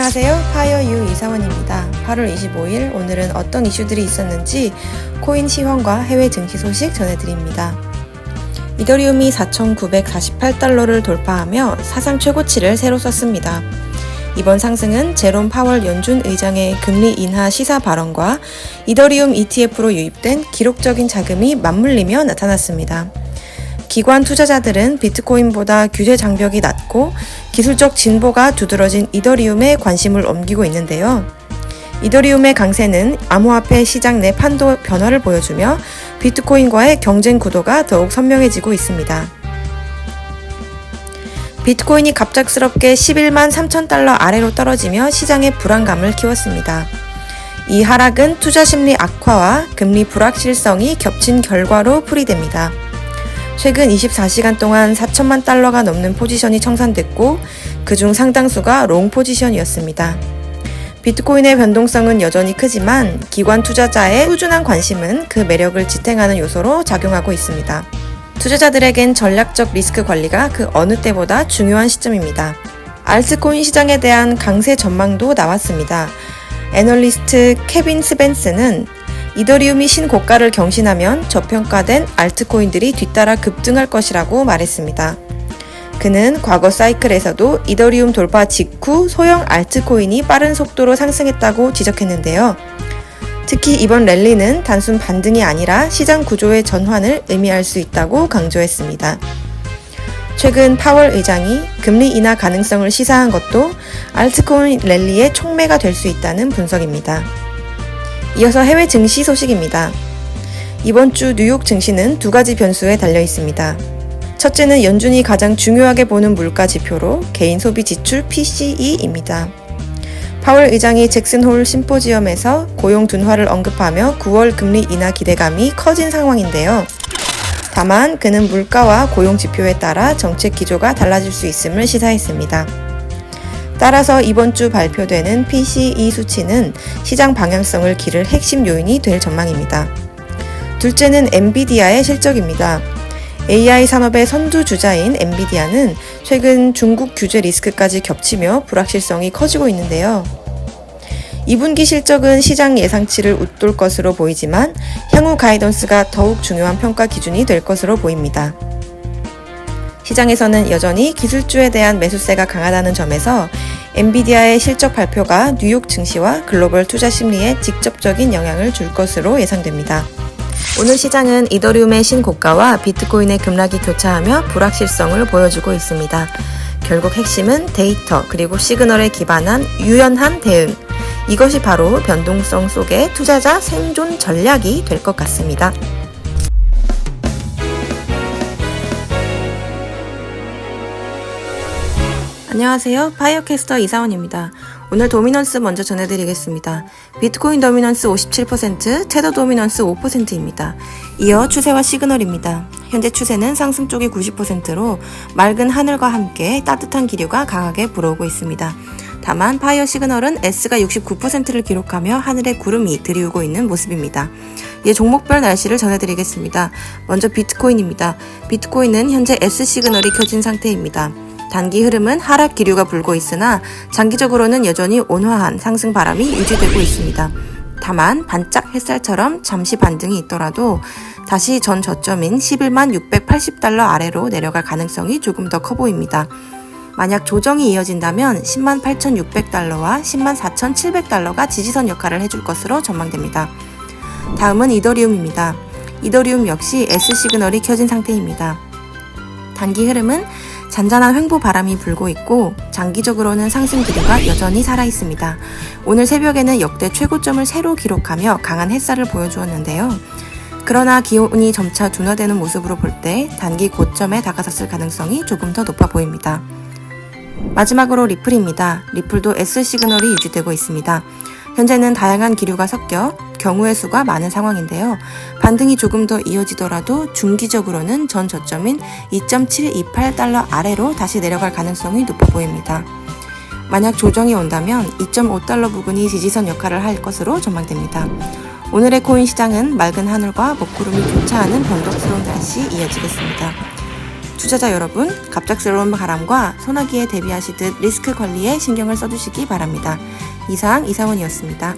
안녕하세요. 파이어유 이사원입니다. 8월 25일 오늘은 어떤 이슈들이 있었는지 코인 시황과 해외 증시 소식 전해드립니다. 이더리움이 4,948달러를 돌파하며 사상 최고치를 새로 썼습니다. 이번 상승은 제롬 파월 연준 의장의 금리 인하 시사 발언과 이더리움 ETF로 유입된 기록적인 자금이 맞물리며 나타났습니다. 기관 투자자들은 비트코인보다 규제 장벽이 낮고 기술적 진보가 두드러진 이더리움에 관심을 옮기고 있는데요. 이더리움의 강세는 암호화폐 시장 내 판도 변화를 보여주며 비트코인과의 경쟁 구도가 더욱 선명해지고 있습니다. 비트코인이 갑작스럽게 11만 3천 달러 아래로 떨어지며 시장의 불안감을 키웠습니다. 이 하락은 투자 심리 악화와 금리 불확실성이 겹친 결과로 풀이됩니다. 최근 24시간 동안 4천만 달러가 넘는 포지션이 청산됐고 그중 상당수가 롱 포지션이었습니다. 비트코인의 변동성은 여전히 크지만 기관 투자자의 꾸준한 관심은 그 매력을 지탱하는 요소로 작용하고 있습니다. 투자자들에겐 전략적 리스크 관리가 그 어느 때보다 중요한 시점입니다. 알트코인 시장에 대한 강세 전망도 나왔습니다. 애널리스트 케빈 스벤스는 이더리움이 신고가를 경신하면 저평가된 알트코인들이 뒤따라 급등할 것이라고 말했습니다. 그는 과거 사이클에서도 이더리움 돌파 직후 소형 알트코인이 빠른 속도로 상승했다고 지적했는데요. 특히 이번 랠리는 단순 반등이 아니라 시장 구조의 전환을 의미할 수 있다고 강조했습니다. 최근 파월 의장이 금리 인하 가능성을 시사한 것도 알트코인 랠리의 촉매가 될 수 있다는 분석입니다. 이어서 해외 증시 소식입니다. 이번 주 뉴욕 증시는 두 가지 변수에 달려 있습니다. 첫째는 연준이 가장 중요하게 보는 물가 지표로 개인 소비 지출 PCE입니다. 파월 의장이 잭슨 홀 심포지엄에서 고용 둔화를 언급하며 9월 금리 인하 기대감이 커진 상황인데요. 다만 그는 물가와 고용 지표에 따라 정책 기조가 달라질 수 있음을 시사했습니다. 따라서 이번 주 발표되는 PCE 수치는 시장 방향성을 기를 핵심 요인이 될 전망입니다. 둘째는 엔비디아의 실적입니다. AI 산업의 선두주자인 엔비디아는 최근 중국 규제 리스크까지 겹치며 불확실성이 커지고 있는데요. 2분기 실적은 시장 예상치를 웃돌 것으로 보이지만 향후 가이던스가 더욱 중요한 평가 기준이 될 것으로 보입니다. 시장에서는 여전히 기술주에 대한 매수세가 강하다는 점에서 엔비디아의 실적 발표가 뉴욕 증시와 글로벌 투자 심리에 직접적인 영향을 줄 것으로 예상됩니다. 오늘 시장은 이더리움의 신고가와 비트코인의 급락이 교차하며 불확실성을 보여주고 있습니다. 결국 핵심은 데이터 그리고 시그널에 기반한 유연한 대응. 이것이 바로 변동성 속의 투자자 생존 전략이 될 것 같습니다. 안녕하세요. 파이어캐스터 이사원입니다. 오늘 도미넌스 먼저 전해드리겠습니다. 비트코인 도미넌스 57%, 테더 도미넌스 5%입니다. 이어 추세와 시그널입니다. 현재 추세는 상승 쪽이 90%로 맑은 하늘과 함께 따뜻한 기류가 강하게 불어오고 있습니다. 다만 파이어 시그널은 S가 69%를 기록하며 하늘에 구름이 드리우고 있는 모습입니다. 이에 종목별 날씨를 전해드리겠습니다. 먼저 비트코인입니다. 비트코인은 현재 S 시그널이 켜진 상태입니다. 단기 흐름은 하락 기류가 불고 있으나 장기적으로는 여전히 온화한 상승 바람이 유지되고 있습니다. 다만 반짝 햇살처럼 잠시 반등이 있더라도 다시 전 저점인 11만 680달러 아래로 내려갈 가능성이 조금 더 커 보입니다. 만약 조정이 이어진다면 10만 8,600달러와 10만 4,700달러가 지지선 역할을 해줄 것으로 전망됩니다. 다음은 이더리움입니다. 이더리움 역시 S 시그널이 켜진 상태입니다. 단기 흐름은 잔잔한 횡보 바람이 불고 있고 장기적으로는 상승 기류가 여전히 살아있습니다. 오늘 새벽에는 역대 최고점을 새로 기록하며 강한 햇살을 보여주었는데요. 그러나 기온이 점차 둔화되는 모습으로 볼 때 단기 고점에 다가섰을 가능성이 조금 더 높아 보입니다. 마지막으로 리플입니다. 리플도 S 시그널이 유지되고 있습니다. 현재는 다양한 기류가 섞여 경우의 수가 많은 상황인데요. 반등이 조금 더 이어지더라도 중기적으로는 전 저점인 2.728달러 아래로 다시 내려갈 가능성이 높아 보입니다. 만약 조정이 온다면 2.5달러 부근이 지지선 역할을 할 것으로 전망됩니다. 오늘의 코인 시장은 맑은 하늘과 먹구름이 교차하는 변덕스러운 날씨 이어지겠습니다. 투자자 여러분, 갑작스러운 바람과 소나기에 대비하시듯 리스크 관리에 신경을 써주시기 바랍니다. 이상 이사원이었습니다.